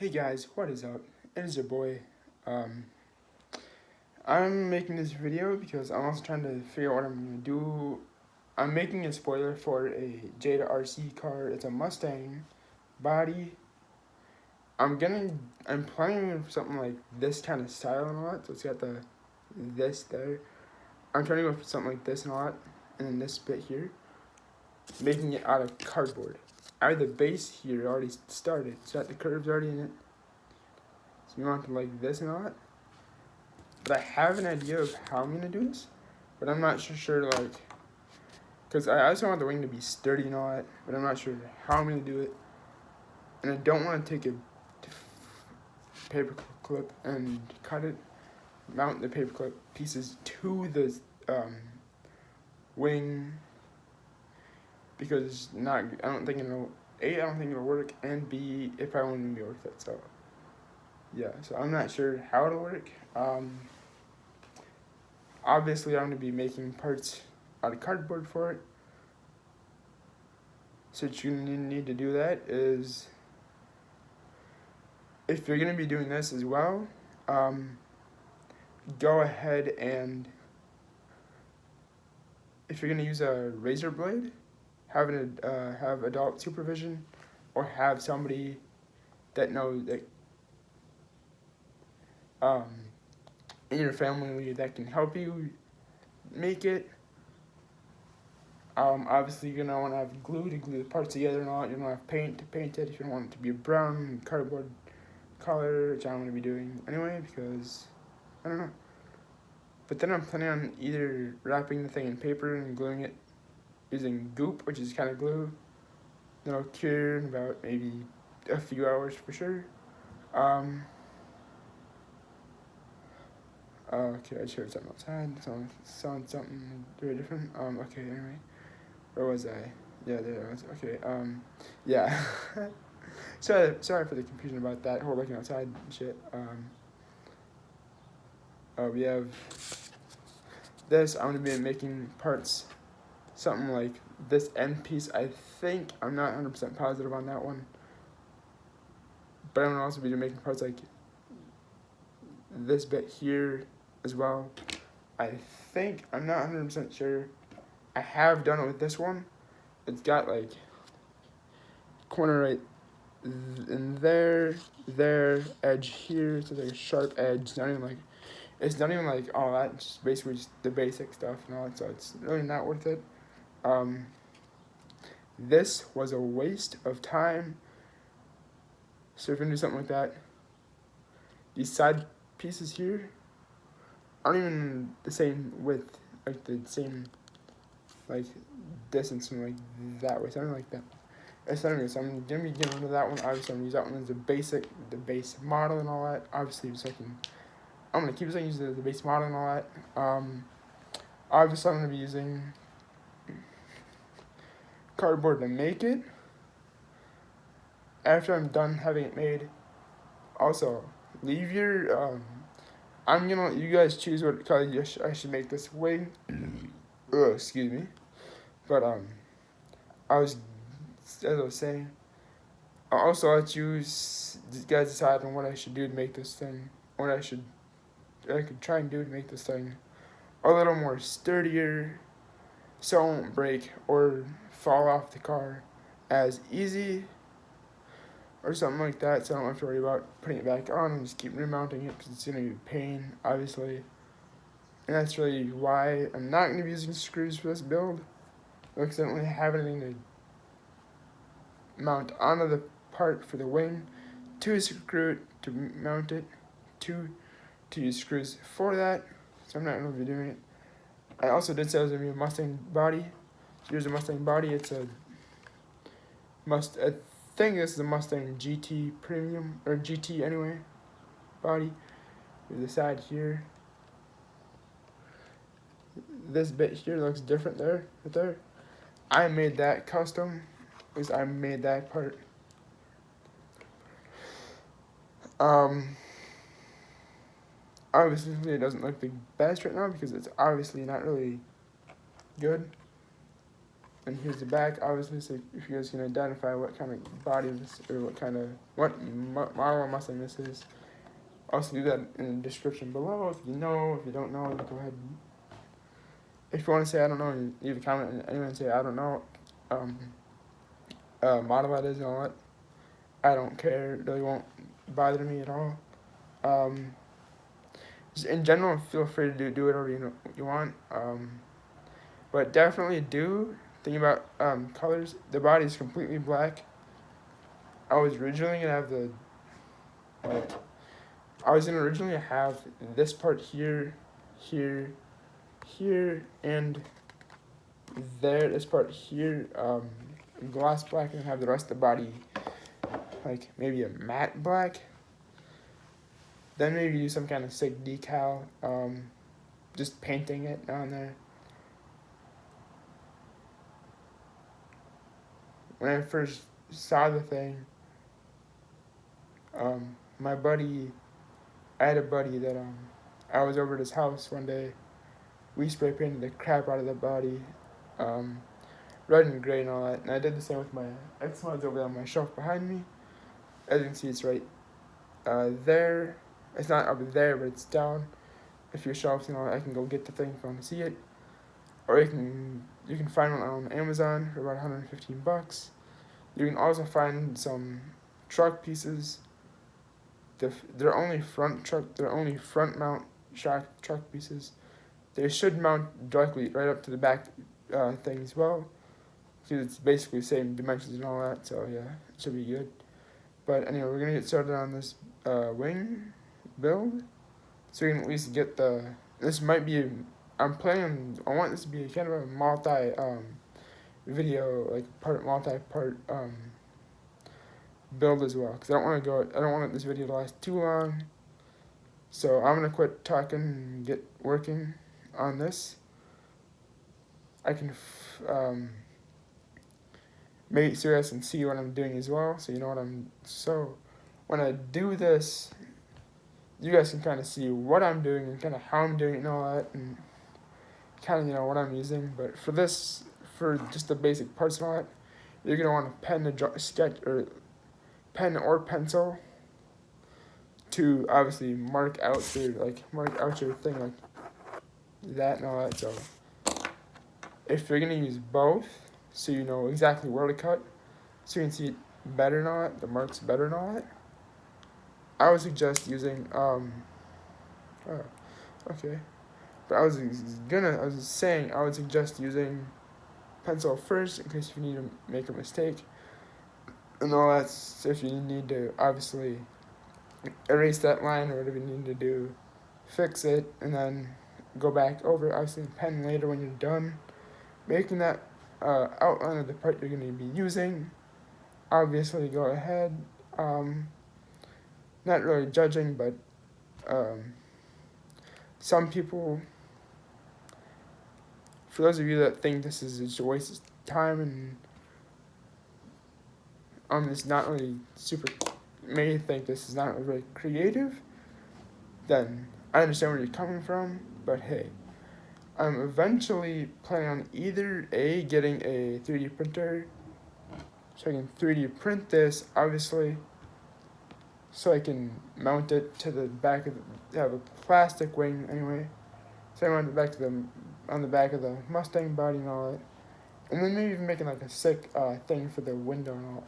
Hey guys, what is up? It is your boy. Um, I'm making this video because I'm also trying to figure out what I'm gonna do. I'm making a spoiler for a Jada RC car. It's a Mustang body. I'm planning for something like this kind of style and all that. So it's got this there. I'm trying to go for something like this and all that, and then this bit here, making it out of cardboard. I have the base here already started. It's got the curves already in it. So you want to like this and all that. But I have an idea of how I'm gonna do this, but I'm not sure like, cause I also want the wing to be sturdy and all that, but I'm not sure how I'm gonna do it, and I don't want to take a paper clip and cut it, mount the paper clip pieces to the wing, because not I don't think it'll work, and B, it probably won't even be worth it. So yeah, so I'm not sure how it'll work. Obviously, I'm going to be making parts out of cardboard for it. So what you need to do that is, if you're going to be doing this as well, go ahead and, if you're going to use a razor blade, have adult supervision, or have somebody that knows that in your family that can help you make it. Obviously, you're gonna want to have glue to glue the parts together and all. You're gonna have paint to paint it if you don't want it to be a brown cardboard color, which I'm gonna be doing anyway because I don't know. But then I'm planning on either wrapping the thing in paper and gluing it using goop, which is kind of glue. That'll cure in about maybe a few hours for sure. Okay, I showed something outside. Sound something very different. Okay, anyway. Where was I? Yeah, there I was. Okay, yeah. Sorry for the confusion about that whole looking outside and shit. We have this. I'm gonna be making parts, something like this end piece. I think I'm not 100% positive on that one, but I'm gonna also be making parts like this bit here as well. I think I'm not 100% sure. I have done it with this one. It's got like corner right in there, edge here. So there's a sharp edge. It's not even like all that. It's just basically just the basic stuff and all that. So it's really not worth it. This was a waste of time. So if you're gonna do something like that, these side pieces here aren't even the same width, like the same like distance from like that way, something like that. It's not so I'm gonna be getting rid of that one. Obviously, I'm gonna use that one as the base model and all that. Obviously, I'm gonna keep saying using the base model and all that. Obviously, I'm gonna be using cardboard to make it. After I'm done having it made, also leave your I'm gonna let you guys choose what color I should make this wing. Excuse me. But I was as I was saying, I'll also let you guys decide on what I should do to make this thing. I could try and do to make this thing a little more sturdier, so it won't break or fall off the car as easy, or something like that. So I don't have to worry about putting it back on and just keep remounting it because it's gonna be a pain, obviously. And that's really why I'm not gonna be using screws for this build, because I don't really have anything to mount onto the part for the wing, to screw it to mount it, to use screws for that. So I'm not going to be doing it. I also did say it was going to be a Mustang body. Here's a Mustang body. I think this is a Mustang GT Premium, or GT anyway, body. Here's the side here. This bit here looks different right there. I made that custom. At least I made that part. Obviously it doesn't look the best right now because it's obviously not really good. And here's the back, obviously, so if you guys can identify what kind of body this, or what model of Mustang this is. Also do that in the description below. If you know, if you don't know, go ahead. If you want to say I don't know, you leave a comment and anyone say I don't know. Model that is and all that. I don't care. It really won't bother me at all. Just in general, feel free to do whatever you want. But definitely do think about colors. The body is completely black. I was originally gonna have this part here, here, here, and there. This part here, gloss black, and have the rest of the body like maybe a matte black. Then maybe do some kind of sick decal, just painting it on there. When I first saw the thing, I had a buddy that I was over at his house one day. We spray painted the crap out of the body, red and gray and all that. And I did the same with my X-Mods over there on my shelf behind me. As you can see, it's right there. It's not up there, but it's down. If your shelves, I can go get the thing if I want to see it. Or you can find one on Amazon for about $115. You can also find some truck pieces. They're only front mount truck pieces. They should mount directly right up to the back thing as well, because it's basically the same dimensions and all that. So yeah, it should be good. But anyway, we're gonna get started on this wing build, so we can at least get the. This might be. I want this to be kind of a multi video, like multi-part build as well, because I don't want this video to last too long. So I'm gonna quit talking and get working on this. I can make so you guys can see what I'm doing as well, so you know so when I do this, you guys can kind of see what I'm doing and kind of how I'm doing it and all that, and kind of what I'm using. But for just the basic parts and all that, you're gonna want a pen to draw, sketch, or pen or pencil to obviously mark out your thing like that and all that. So if you're gonna use both, so you know exactly where to cut, so you can see it better and all that, the marks better and all that, I would suggest using okay. But I was saying I would suggest using pencil first in case you need to make a mistake and all that. So if you need to obviously erase that line or whatever you need to do, fix it, and then go back over obviously pen later when you're done making that outline of the part you're going to be using. Obviously go ahead, not really judging, but some people, for those of you that think this is just a waste of time and it's not really may think this is not really very creative, then I understand where you're coming from, but hey, I'm eventually planning on either getting a 3D printer so I can 3D print this, obviously, so I can mount it to the back of have a plastic wing anyway, so I mount it on the back of the Mustang body and all that, and then maybe even making like a sick thing for the window and all,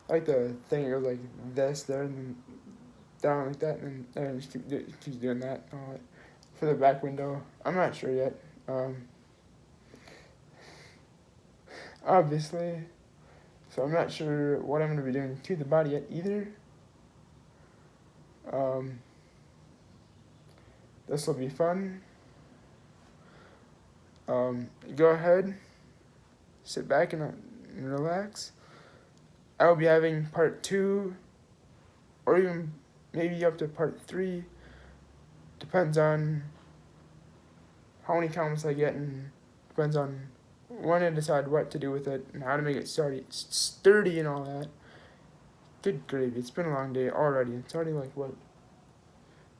like the thing that goes like this there and then down like that, and then just keeps doing that and all that for the back window. I'm not sure yet, obviously, so I'm not sure what I'm going to be doing to the body yet either. This will be fun. Go ahead, sit back and relax. I will be having part 2, or even maybe up to part 3. Depends on how many comments I get, and depends on when I decide what to do with it and how to make it sturdy and all that. Good gravy, it's been a long day already. It's already like what?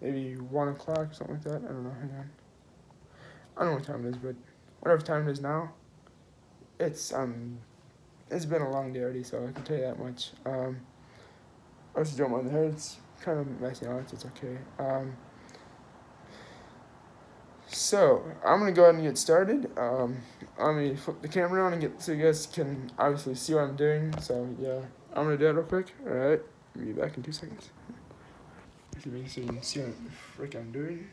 Maybe 1 o'clock, something like that. I don't know, hang on. I don't know what time it is, but whatever time it is now, it's been a long day already, so I can tell you that much. I also don't mind the hair. It's kind of messy now. It's okay. So I'm gonna go ahead and get started. I'm gonna flip the camera on and get so you guys can obviously see what I'm doing. So yeah, I'm gonna do it real quick. All right, I'll be back in 2 seconds. So you can see what the frick I'm doing.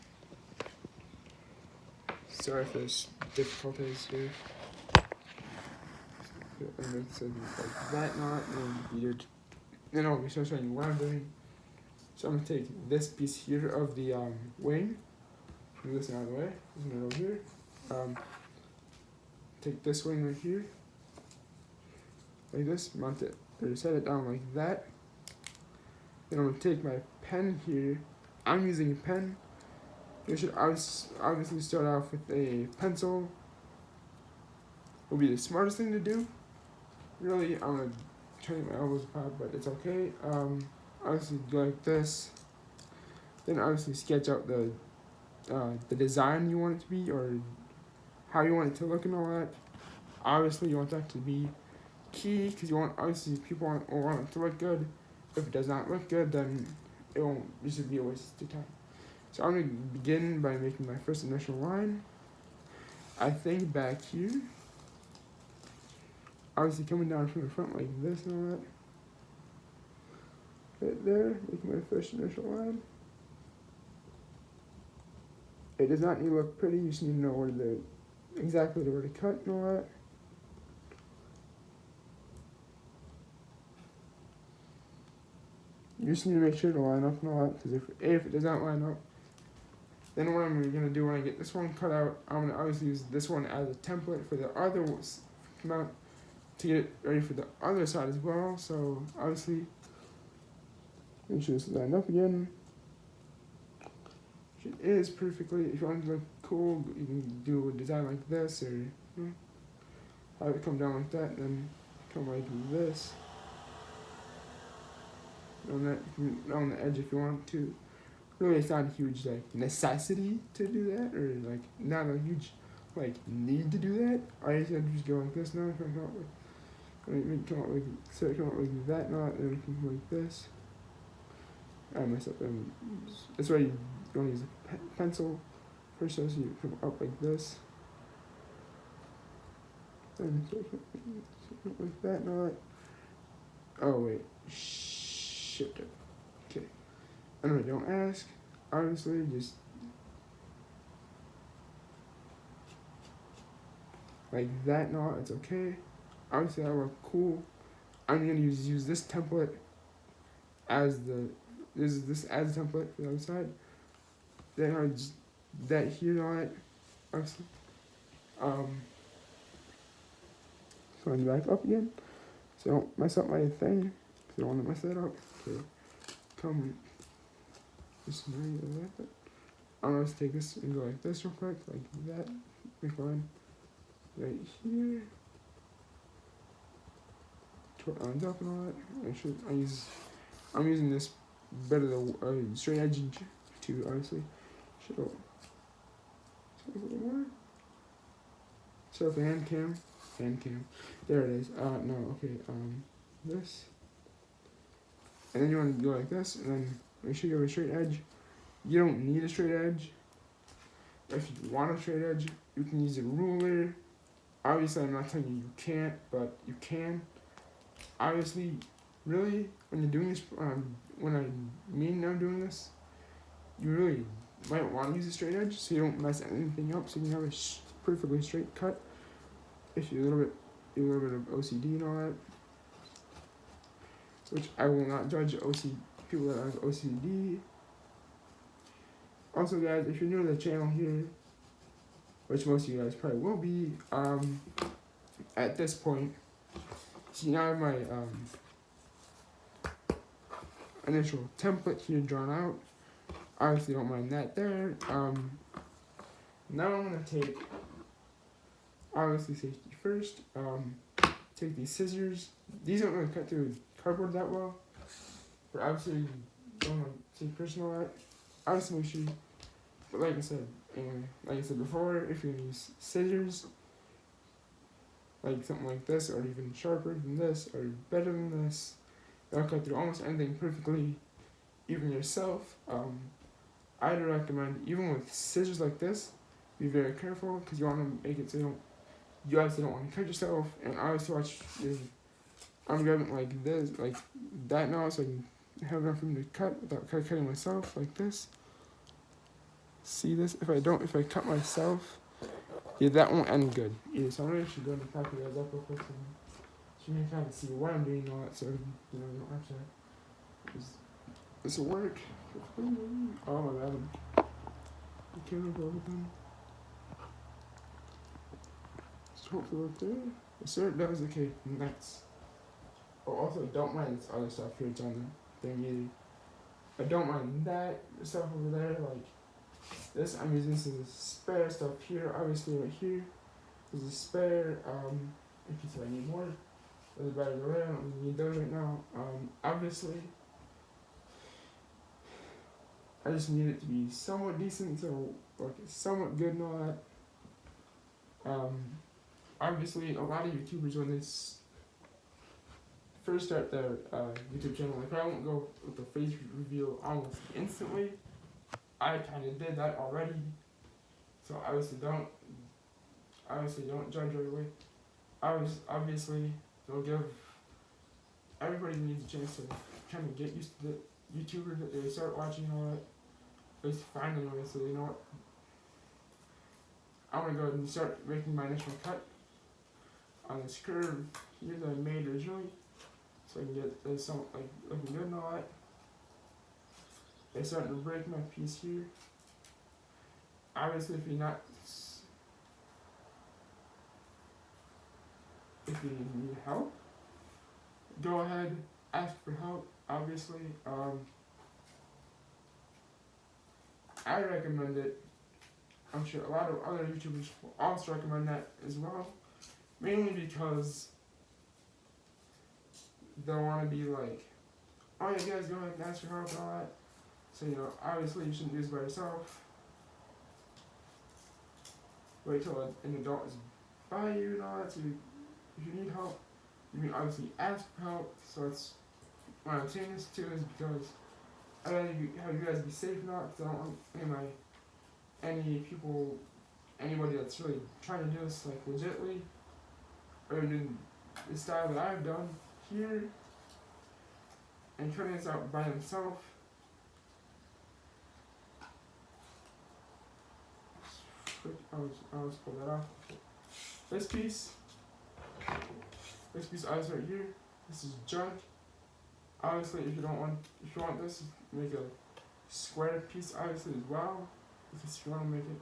Sorry for this difficulties here. And make it like that knot, and then I'll be showing you what I'm doing. So I'm gonna take this piece here of the wing, move this out of the way, move it over here. Take this wing right here, like this, mount it, or set it down like that. Then I'm gonna take my pen here. I'm using a pen. You should obviously start off with a pencil. Will be the smartest thing to do. Really, I'm gonna turn my elbows apart, but it's okay. Obviously go like this. Then obviously sketch out the design you want it to be, or how you want it to look and all that. Obviously you want that to be key, because you want, obviously people want it to look good. If it does not look good, then it won't, this would be a waste of time. So I'm going to begin by making my first initial line. I think back here, obviously coming down from the front like this and all that. Right there, making my first initial line. It does not need to look pretty, you just need to know where exactly where to cut and all that. You just need to make sure to line up and all that, because if it does not line up, then what I'm going to do when I get this one cut out, I'm going to obviously use this one as a template for the other mount to get it ready for the other side as well. So obviously, make sure this is lined up again. It is perfectly, if you want it to look cool, you can do a design like this, or have it come down like that, and then come like this. On the edge if you want to. Really, it's not a huge necessity to do that, or not a huge need to do that. I just go like this now. If I come out like that knot, and we can go like this. I messed up. That's why you don't use a pencil first, so you come up like this. And so like that knot. Oh wait, shit. Okay. Anyway, don't ask. Honestly, just like that knot. It's okay. Obviously, that look cool. I'm gonna use this template as this as a template for the other side. Then I just that here knot. Obviously, going back up again, so I don't mess up my thing. Cause I don't want to mess that up. Okay, come. Just like that. I'm gonna take this and go like this real quick, like that. Make line right here. On top and all that. I'm using this bit of the straight edge to obviously show a little more. So if the hand cam, there it is. No, okay. This, and then you want to go like this, and then make sure you have a straight edge. You don't need a straight edge. If you want a straight edge, you can use a ruler. Obviously, I'm not telling you can't, but you can. Obviously, really, when you're doing this, when I'm doing this, you really might want to use a straight edge so you don't mess anything up, so you can have a perfectly straight cut. If you're a little bit of OCD and all that, which I will not judge people that have OCD. Also, guys, if you're new to the channel here, which most of you guys probably will be, at this point, see, now I have my initial template here drawn out. Obviously, don't mind that there. Now I'm gonna take, obviously, safety first. Take these scissors. These don't really cut through cardboard that well, but obviously, don't want to take personal at. Obviously, make sure. But like I said before, if you're gonna use scissors, like something like this, or even sharper than this, or better than this. It'll cut through almost anything perfectly, even yourself. I'd recommend, even with scissors like this, be very careful because you want to make it so you obviously don't want to cut yourself. And I always watch, I'm grabbing like this, like that now, so I can have enough room to cut without cutting myself like this. See this? If I cut myself, yeah, that won't end good either. So I'm gonna actually go and pack you guys up real quick so you can kind of see what I'm doing and all that, so you don't have to. This will work. Oh my god. The camera broken. So hopefully look there. Yes, sir, it does. Okay, next. Oh, also, don't mind this other stuff here. It's on the thing either. I don't mind that stuff over there. Like this, I'm using some spare stuff here. Obviously, right here. There's a spare. In case I need more. There's a battery there. I don't really need those right now. Obviously. I just need it to be somewhat decent, so like somewhat good and all that. Obviously, a lot of YouTubers when they first start their YouTube channel, like I won't go with the face reveal almost instantly. I kind of did that already, so obviously don't judge right away. Obviously don't give. Everybody needs a chance to kind of get used to the YouTuber that they start watching and all that. At least find them, so you know what. I'm gonna go ahead and start making my initial cut on this curve here that I made originally, so I can get this somewhat like looking good and all that. It's starting to break my piece here. Obviously, if you need help, go ahead, ask for help. Obviously, I recommend it. I'm sure a lot of other YouTubers will also recommend that as well. Mainly because they'll want to be like, oh yeah, guys, go ahead and ask for help and all that. So, obviously you shouldn't do this by yourself. Wait till an adult is by you and all that. So if you need help, you can obviously ask for help. So it's, why I'm saying this too is because I don't know how you guys be safe or not, because I don't want anybody that's really trying to do this like legitly, or doing the style that I've done here, and cutting this out by himself. I'll just pull that off. This piece obviously right here, this is junk. Obviously, if you want this, make a square piece obviously as well. If you want to make it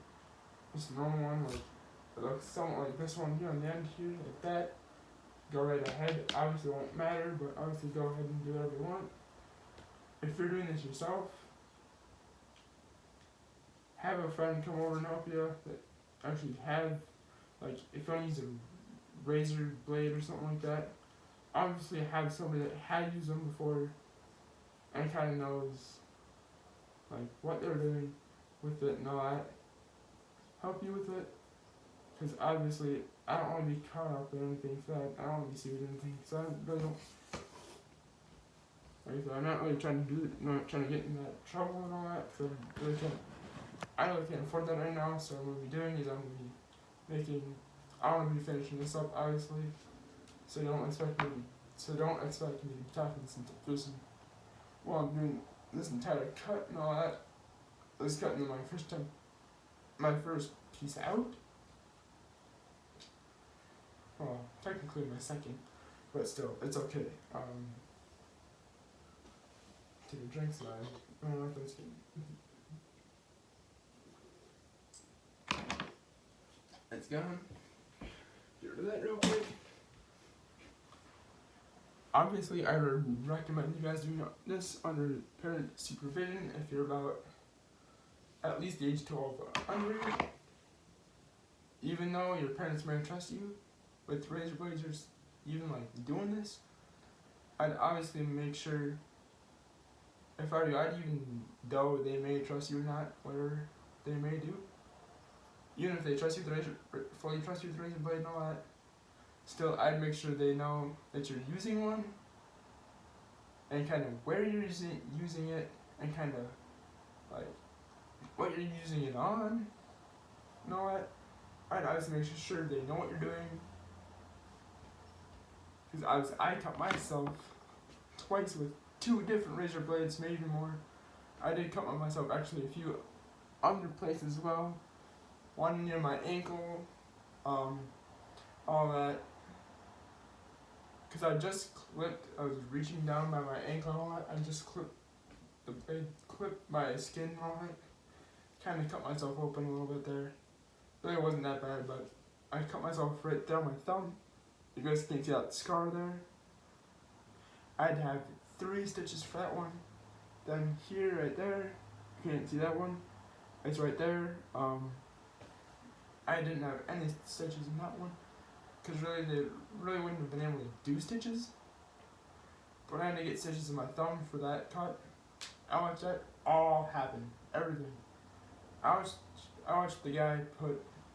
just a normal one, like it looks somewhat like this one here on the end here, like that. Go right ahead. Obviously, it won't matter, but obviously go ahead and do whatever you want. If you're doing this yourself, have a friend come over and help you that actually have, like, if you want to use a razor blade or something like that, obviously have somebody that had used them before and kind of knows, like, what they're doing with it and all that. Help you with it, because obviously I don't want to be caught up in anything for that. I don't want to be sued or anything, so I really don't. Like I said, I'm not really trying to not trying to get in that trouble and all that, because I really can't afford that right now. So what I'm gonna be doing is I want to be finishing this up, obviously. So don't expect me to be talking this while I'm doing this entire cut and all that. This cutting my first piece out. Well, technically my second, but still, it's okay. Take a drink so I don't know if that's good. It's gone. Get rid of that real quick. Obviously, I would recommend you guys doing this under parent supervision if you're about at least the age 12 under. Even though your parents may trust you with razor blades or even like doing this, I'd obviously make sure, even though they may trust you or not, whatever they may do, even if they trust you with the razor, fully trust you with the razor blade and all that, still I'd make sure they know that you're using one, and kind of where you're using it, and kind of like what you're using it on. You know what? I'd always make sure they know what you're doing. Because I cut myself twice with 2 different razor blades, maybe more. I did cut myself actually a few other places as well. One near my ankle, all that. Because I was reaching down by my ankle and all that. I just clipped the blade, clipped my skin and all that. Kind of cut myself open a little bit there. Really wasn't that bad, but I cut myself right there on my thumb. You guys can see that scar there. I'd have 3 stitches for that one. Then here, right there, you can't see that one. It's right there. I didn't have any stitches in that one, because really they really wouldn't have been able to do stitches. But I had to get stitches in my thumb for that cut. I watched that all happen, everything. I watched the guy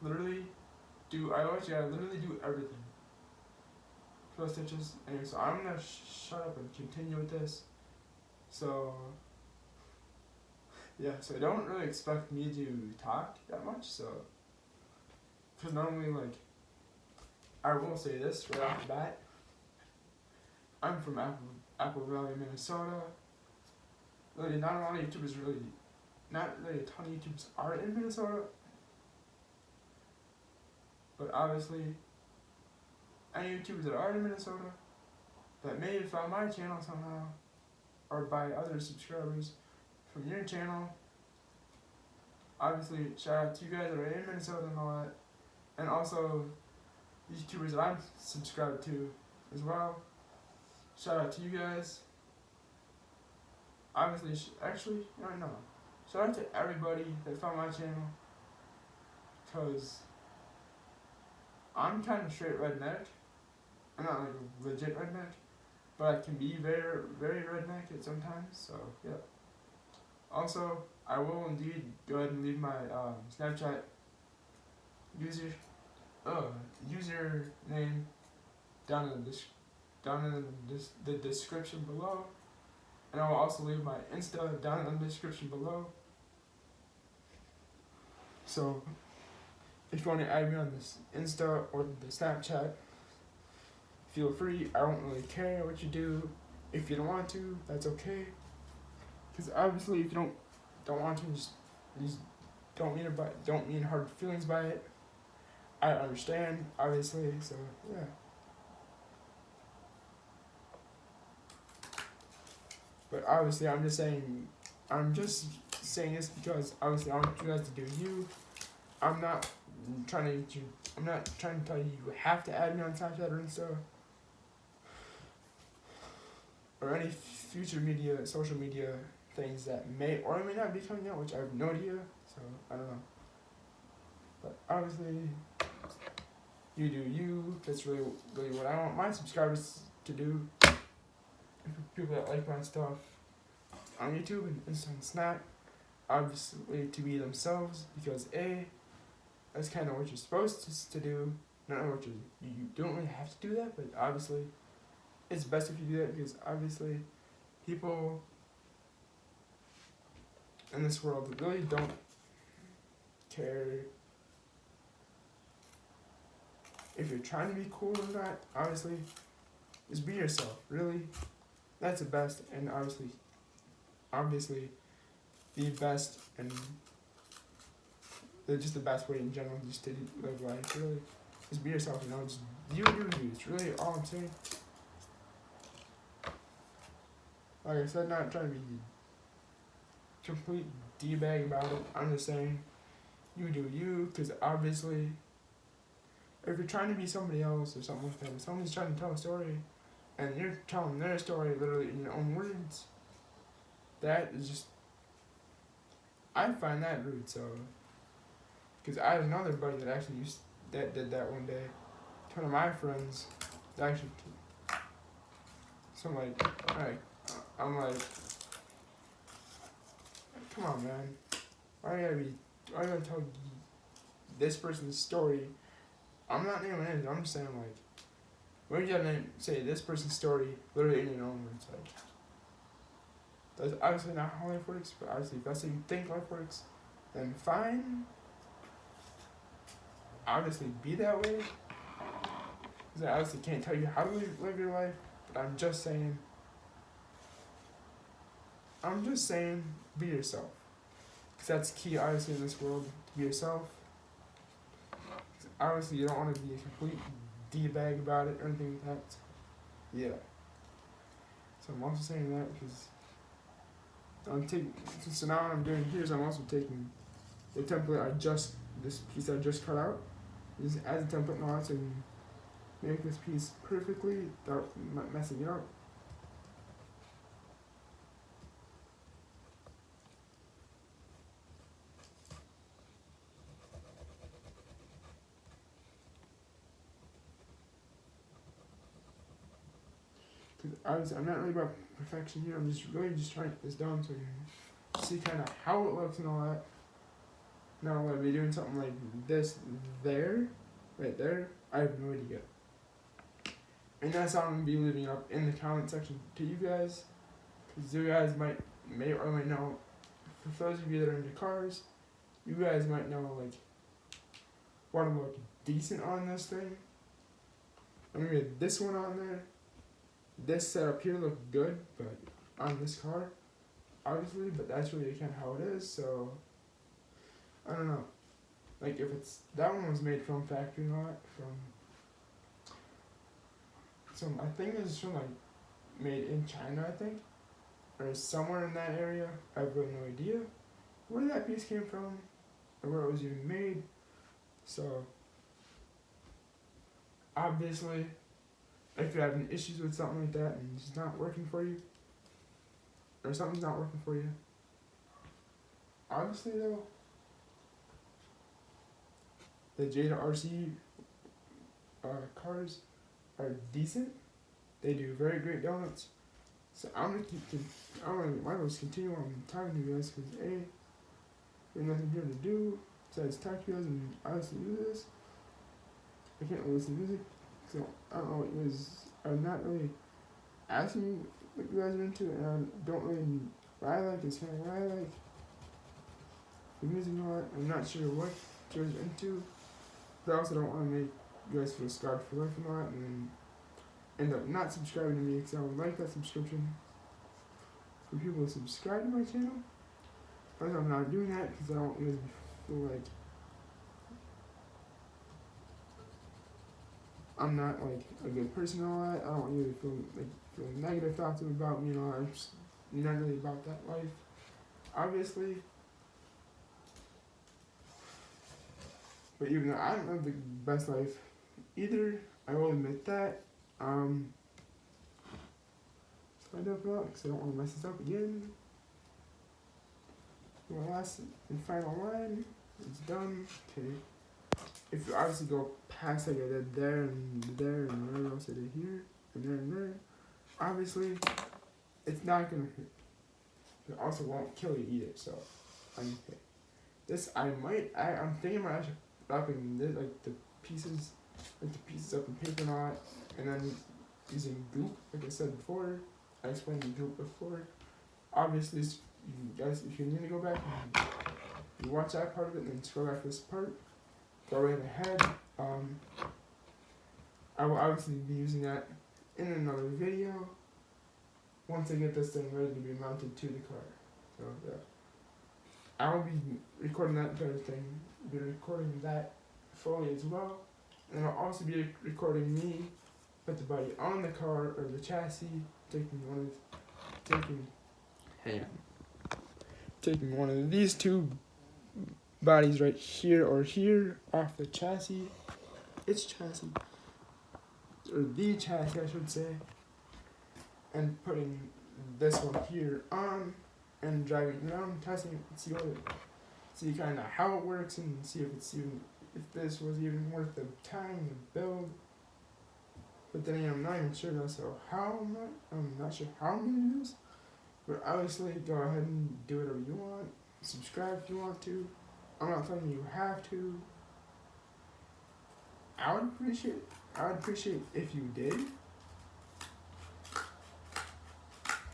literally do everything for those stitches. Anyway, so I'm gonna shut up and continue with this. So yeah, so don't really expect me to talk that much. So, because normally, like, I will say this right off the bat. I'm from Apple Valley, Minnesota. Really, not a lot of YouTubers not really a ton of YouTubers are in Minnesota. But obviously, any YouTubers that are in Minnesota that may have found my channel somehow, or by other subscribers from your channel, obviously, shout out to you guys that are in Minnesota and all that. And also, these YouTubers that I'm subscribed to as well. Shout out to you guys. Obviously, no. Shout out to everybody that found my channel. Because I'm kind of straight redneck. I'm not like a legit redneck, but I can be very, very redneck at sometimes. So, yeah. Also, I will indeed go ahead and leave my Snapchat username down in the description below, and I will also leave my Insta down in the description below. So, if you want to add me on this Insta or the Snapchat, feel free. I don't really care what you do. If you don't want to, that's okay. Because obviously, if you don't want to, just don't mean hard feelings by it. I understand, obviously. So yeah. But obviously, I'm just saying this because obviously I want you guys to do you. I'm not trying to tell you you have to add me on Snapchat or Insta or any future social media things that may or may not be coming out, which I have no idea. So I don't know. But obviously, you do you. That's really what I want my subscribers to do. People that like my stuff on YouTube and Insta and Snap, obviously to be themselves, because that's kind of what you're supposed to do. Not what you don't really have to do that, but obviously it's best if you do that, because obviously people in this world really don't care if you're trying to be cool or not. Obviously, just be yourself. Really, that's the best, and obviously, the best, and just the best way in general, just to live life. Really, just be yourself. Just you. It's really all I'm saying. Like I said, not trying to be complete D-bag about it. I'm just saying, you do you, because obviously, if you're trying to be somebody else or something like that, if someone's trying to tell a story, and you're telling their story literally in your own words, that is just, I find that rude. So, because I had another buddy that actually did that one day. One of my friends actually. So I'm like, come on, man. Why you gotta tell this person's story? I'm not naming names. I'm just saying, like, We're gonna say this person's story literally in your own words. Like, that's obviously not how life works, but obviously if that's how you think life works, then fine. Obviously be that way. Because I obviously can't tell you how to live your life, but I'm just saying, be yourself. Because that's key, obviously, in this world, to be yourself. Obviously, you don't want to be a complete D-bag about it or anything like that. Yeah. So I'm also saying that because so now what I'm doing here is I'm also taking the template this piece I just cut out, just as a template now to make this piece perfectly without messing it up. Because I'm not really about perfection here. I'm just really just trying to get this down so you can see kind of how it looks and all that. Now, will I be doing something like this right there? I have no idea. And that's how I'm going to be leaving it up in the comment section to you guys. Because you guys may or may know, for those of you that are into cars, you guys might know, like, what would look decent on this thing. I'm going to get this one on there. This setup here looked good, but on this car, obviously, but that's really kind of how it is, so, I don't know. Like, if that one was made from factory and all that, I think it's from, like, made in China, I think, or somewhere in that area. I have really no idea where that piece came from, or where it was even made, so, obviously, if you're having issues with something like that and it's not working for you, or something's not working for you, honestly though, the Jada RC cars are decent. They do very great donuts. So I'm gonna just continue on talking to you guys because there's nothing here to do besides talk to you guys and honestly do this. I can't really listen to music, so I don't know what you guys. I'm not really asking what you guys are into, and I don't really what I like is kind of what I like. The music and all that. I'm not sure what you guys are into, but I also don't want to make you guys feel scarred for life and all that, and then end up not subscribing to me because I would like that subscription for people to subscribe to my channel. But I'm not doing that because I don't want you guys to feel like I'm not like a good person and all that. I don't want you to feel negative thoughts about me and all that. I'm just not really about that life, obviously. But even though I don't live the best life either, I will admit that. So I don't feel because I don't want to mess this up again. My last and final line is done. Okay. If you obviously go past like I did there and whatever else I did here and there and there, obviously it's not gonna hurt. It also won't kill you either. So I'm okay. This I'm thinking about actually wrapping this like the pieces up in paper and all that, and then using goop like I said before. I explained the goop before. Obviously, you guys, if you need to go back and you watch that part of it and then scroll back to this part, go right ahead. I will obviously be using that in another video once I get this thing ready to be mounted to the car. So yeah, I will be recording that entire thing, be recording that fully as well, and I'll also be recording me with the body on the car or the chassis, taking one of these two bodies right here or here off the chassis, or the chassis I should say, and putting this one here on and driving around, testing it, see kind of how it works and see if this was even worth the time to build. But then I'm not even sure though, so I'm not sure how I'm gonna do this. But obviously, go ahead and do whatever you want. Subscribe if you want to. I'm not telling you have to. I would appreciate I'd appreciate if you did.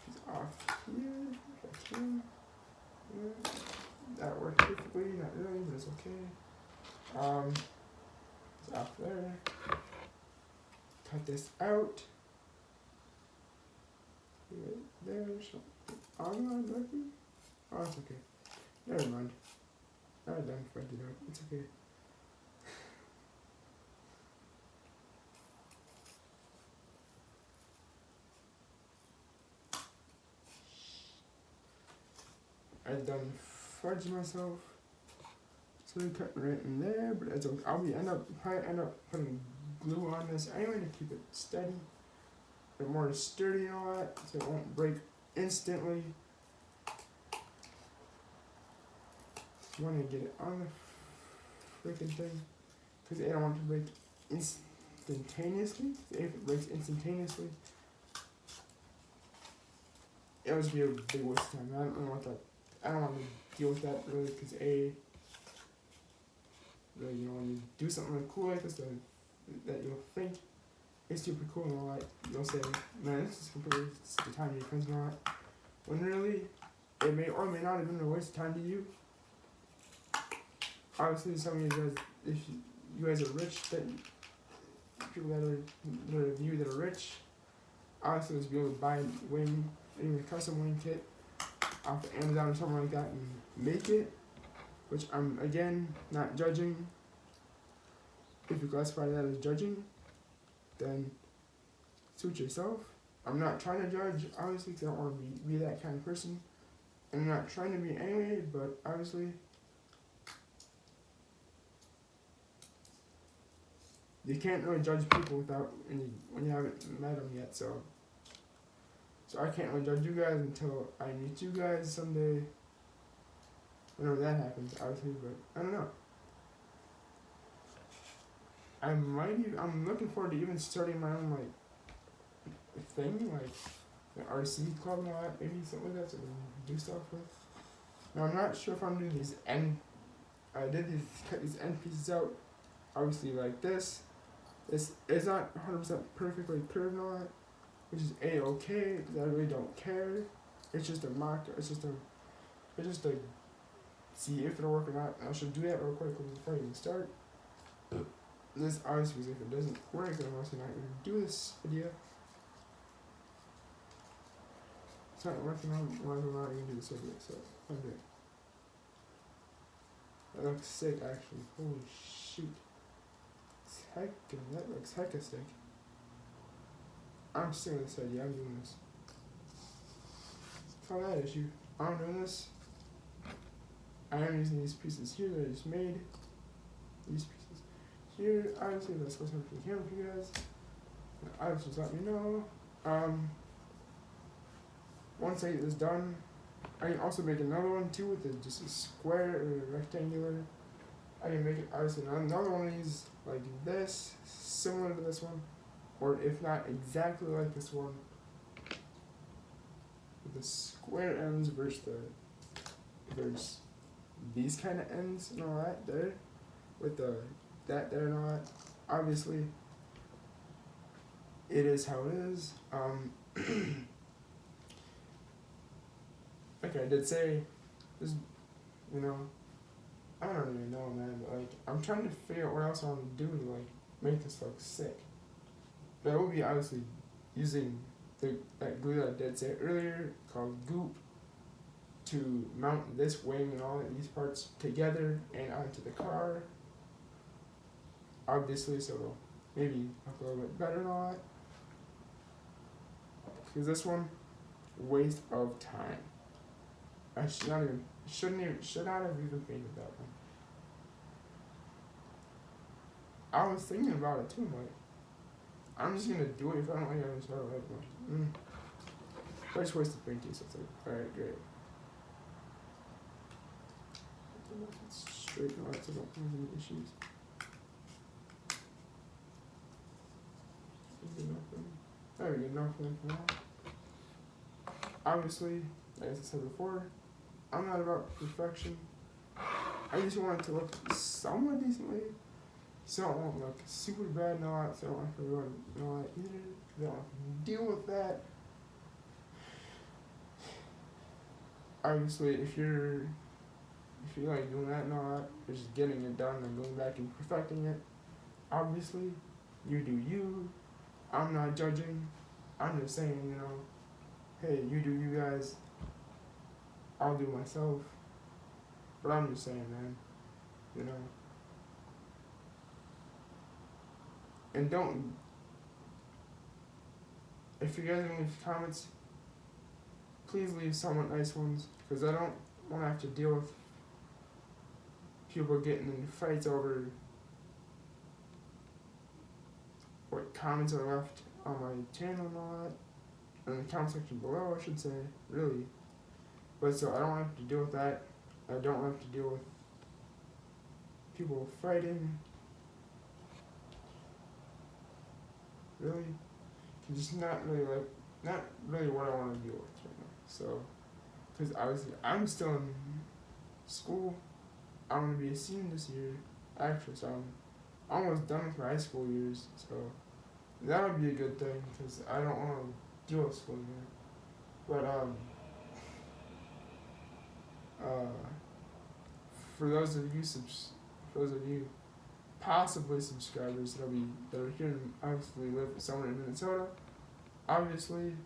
It's off here, if I can. Yeah. That worked perfectly, not really, but it's okay. It's off there. Cut this out. Right there. So, I'm not looking. Oh, it's okay. Never mind. I done fucked it up. It's okay. I done fudged myself. So we cut right in there, but it's okay. Probably end up putting glue on this anyway to keep it steady. But more sturdy and all that, so it won't break instantly. You want to get it on the freaking thing, because I don't want it to break instantaneously. If it breaks instantaneously, it would be a big waste of time. I don't really want that. I don't want to deal with that really, because really, you know, when you do something really cool like this that you'll think is super cool and all that, you'll say, man, this is completely the time of your friends and all that. When really, it may or may not have been a waste of time to you. Obviously, some of you guys, if you guys are rich, people that are you that are rich, obviously just be able to buy a wing, even a custom wing kit off of Amazon or something like that and make it, which I'm, again, not judging. If you classify that as judging, then suit yourself. I'm not trying to judge, obviously, because I don't want to be that kind of person. And I'm not trying to be anyway, but obviously, you can't really judge people when you haven't met them yet, so I can't really judge you guys until I meet you guys someday, whenever that happens, obviously, but I don't know. I'm looking forward to even starting my own, like, thing, like, an RC club and all that, maybe something like that, so we can do stuff with. Now, I'm not sure if I'm doing these cut these end pieces out, obviously, like this. This is not 100% perfectly curved and all that, which is A-okay, because I really don't care. It's just a mock, it's just a see if it'll work or not. I should do that real quick before I even start. This obviously, if it doesn't work, then I'm also not going to do this video. It's not working out, why am I not going to do this video, so I'm good. That looks sick, actually. Holy shoot. That looks hecka sick. I'm still this idea, I'm doing this. It's not that issue. I'm doing this. I am using these pieces here that I just made. These pieces here. Obviously, that's supposed to be for the camera for you guys. Obviously, just let me know. Once I get this done, I can also make another one too with just a square or a rectangular. I can make it obviously another one of these like this, similar to this one, or if not exactly like this one, with the square ends versus these kind of ends and all that there, with that there and all that. Obviously, it is how it is. Like I did say, this, you know, I don't even know, man, but like, I'm trying to figure out what else I want to do to like make this look sick. But I will be obviously using that glue that I did say earlier called Goop to mount this wing and all of these parts together and onto the car. Obviously, so it'll maybe look a little bit better and all that. Because this one, waste of time. I should not have even painted that one. I was thinking about it too, like, I'm just gonna do it. If I don't like it, I'm just gonna start with I just wasted paint too, so it's like, alright, great. Straighten out so I don't have any issues. There we go, enough for now. Obviously, as I said before, I'm not about perfection. I just want it to look somewhat decently. so I don't want like super bad not, so I don't have to really not either. They don't have to deal with that. Obviously, if you're like doing that not, you're just getting it done and going back and perfecting it. Obviously, you do you. I'm not judging. I'm just saying, you know, hey, you do you guys. I'll do myself. But I'm just saying, man, you know. And don't, if you guys leave comments, please leave somewhat nice ones, because I don't want to have to deal with people getting in fights over what comments are left on my channel and all that, in the comment section below, I should say, really. But so I don't have to deal with that. I don't have to deal with people fighting. Really, it's just not really what I want to deal with right now. So, because obviously I'm still in school. I'm gonna be a senior this year, actually. So I'm almost done with my high school years. So that would be a good thing, because I don't want to deal with school anymore. But for those of you possibly subscribers that are here and obviously live somewhere in Minnesota, obviously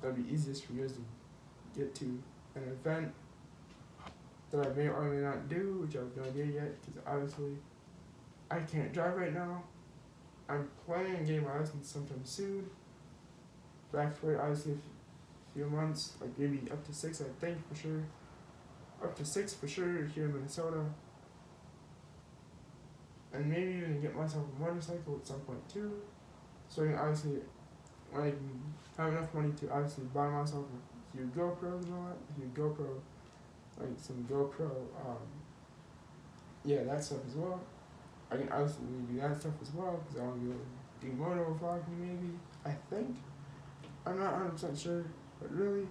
that'd be easiest for you guys to get to an event that I may or may not do, which I have no idea yet, because obviously I can't drive right now. I'm planning on getting my license sometime soon, but after obviously a few months, like maybe up to 6, I think for sure. Up to 6 for sure here in Minnesota. And maybe even get myself a motorcycle at some point too. So I can obviously, when I can have enough money to obviously buy myself a few GoPros and all that, a few GoPro, like some GoPro, yeah, that stuff as well. I can obviously do that stuff as well, because I want to be able to do moto vlogging maybe, I think. I'm not 100% sure, but really,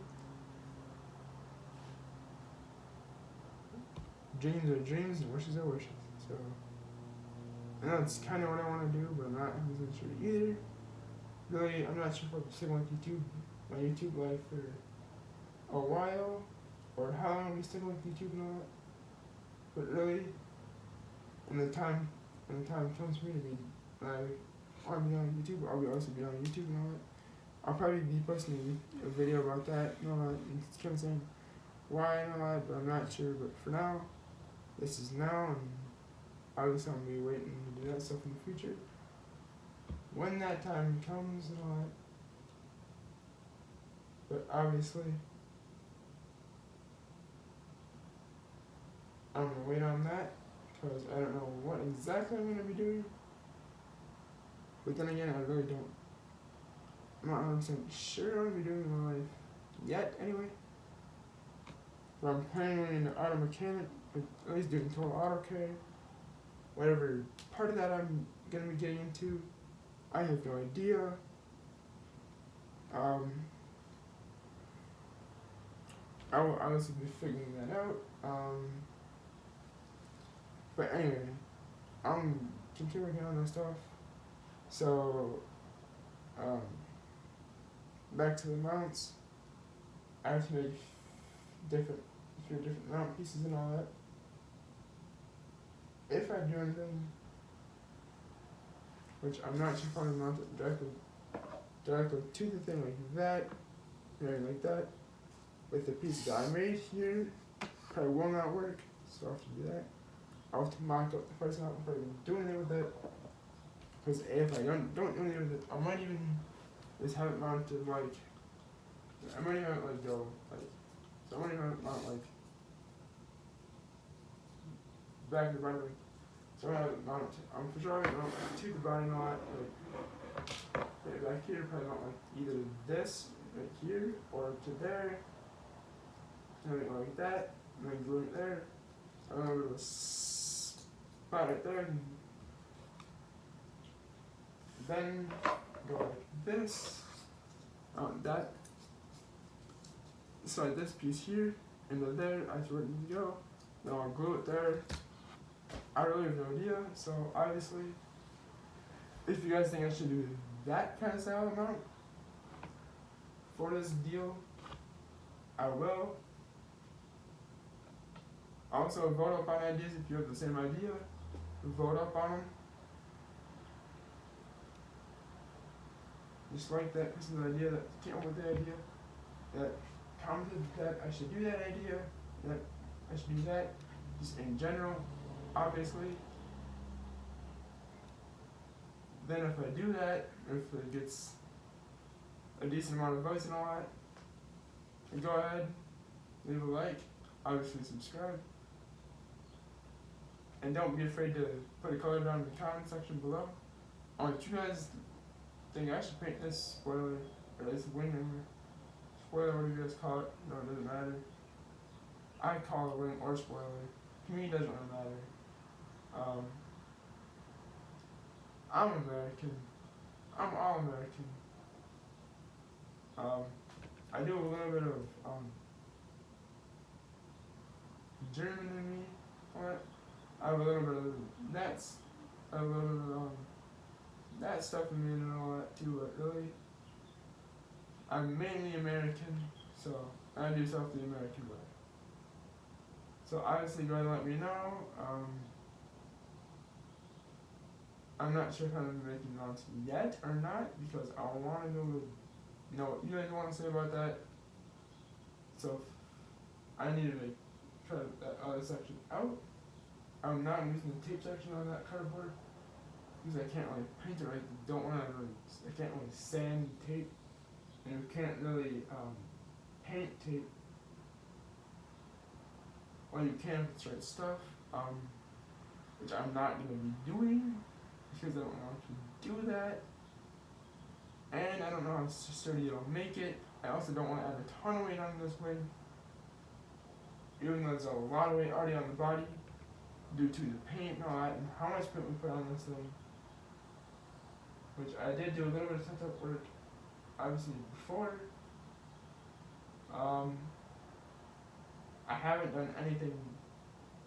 dreams are dreams and wishes are wishes. So, and that's kind of what I want to do, but I'm not 100% sure either. Really, I'm not sure if I'll be sticking with my YouTube life for a while, or how long I'll be sticking with YouTube and all that. But really, when the time comes for me to be, I'll be on YouTube, I'll be also be on YouTube and all that. I'll probably be posting a video about that and all that, and it's kind of saying why and all that, but I'm not sure. But for now, this is now, and obviously I'm going to be waiting to do that stuff in the future. When that time comes and all that. But obviously, I'm going to wait on that, because I don't know what exactly I'm going to be doing. But then again, I really don't. I'm not 100% sure what I'm going to be doing in my life yet, anyway. But I'm planning on an auto mechanic, at least doing total auto care. Whatever part of that I'm going to be getting into, I have no idea. I will honestly be figuring that out. But anyway, I'm continuing working on that stuff. So, back to the mounts. I have to make different mount pieces and all that. If I do anything, which I'm not sure if I'm going to mount it directly to the thing like that, like that, with the piece that I made here, probably will not work, so I'll have to do that. I'll have to mock up the first mount before I even do anything with it, because if I don't do anything with it, I might even just have it mounted like, I might even have it like go, like, so I might even have it mount like, back to the body, like, so I have it mounted, I'm for sure I have it mounted to the body and all that, like, back here, probably mount like either this, right here, or to there, something like that, and then glue it there. I'm gonna go to a spot right there, and then go like this, that, so this piece here, and then there, that's where it needs to go. Then I'll glue it there. I really have no idea, so obviously, if you guys think I should do that kind of style amount for this deal, I will. Also, vote up on ideas if you have the same idea. Vote up on them. Just like that person's idea that came up with the idea, that commented that I should do that idea, that I should do that, just in general, obviously. Then if I do that, if it gets a decent amount of votes and all that, then go ahead, leave a like, obviously subscribe. And don't be afraid to put a color down in the comment section below. If you guys think I should paint this spoiler, or this wing, spoiler, whatever you guys call it, no, it doesn't matter. I call it wing or spoiler. To me, it doesn't really matter. I'm American. I'm all American. I do a little bit of German in me. What? I have a little bit of a little bit of that stuff in me and all that too, but really, I'm mainly American, so I do stuff the American way. So obviously, go ahead and let me know. I'm not sure if I'm making it onto yet or not, because I want to know what you guys want to say about that. So I need to try that other section out. I'm not using the tape section on that cardboard because I can't really paint it right. I can't really sand tape, and you can't really paint tape. Well, you can if it's right stuff, which I'm not going to be doing because I don't want to do that, and I don't know how sturdy it'll make it. I also don't want to add a ton of weight on this wing, even though there's a lot of weight already on the body due to the paint and all that, and how much paint we put on this thing, which I did do a little bit of touch-up work, obviously, before. I haven't done anything,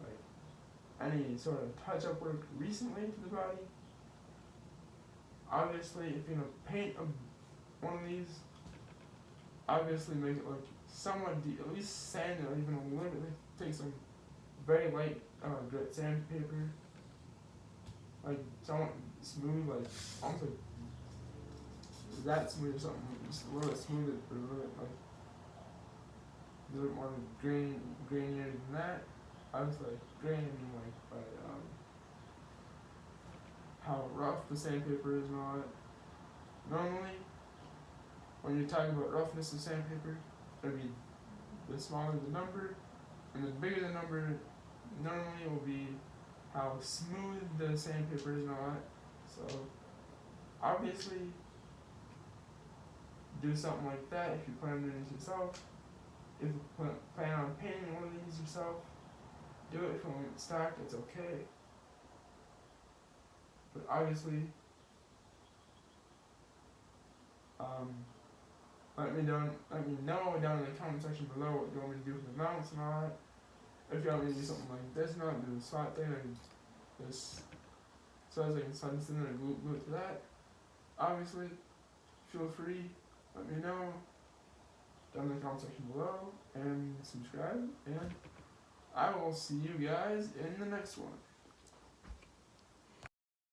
like, any sort of touch-up work recently to the body. Obviously, if you're going to paint one of these, obviously make it look somewhat deep, at least sand it, or even a little bit, take some very light grit sandpaper, like somewhat smooth, like almost like that smooth or something, just a little bit smoother, but a little bit like a little bit more grainier than that. I was like grain, I mean like by how rough the sandpaper is and all that. Normally, when you're talking about roughness of sandpaper, it'll be the smaller the number, and the bigger the number, normally will be how smooth the sandpaper is and all that. So, obviously, do something like that if you plan on doing it yourself. If you plan on painting one of these yourself, do it. If you want it stock, it's okay. But obviously, let me know down in the comment section below what you want me to do for the mounts and all that. If you want me to do something like this, not do the slot thing, like this, so as I can slide this in and glue it to that. Obviously, feel free, let me know down in the comment section below, and subscribe, and I will see you guys in the next one.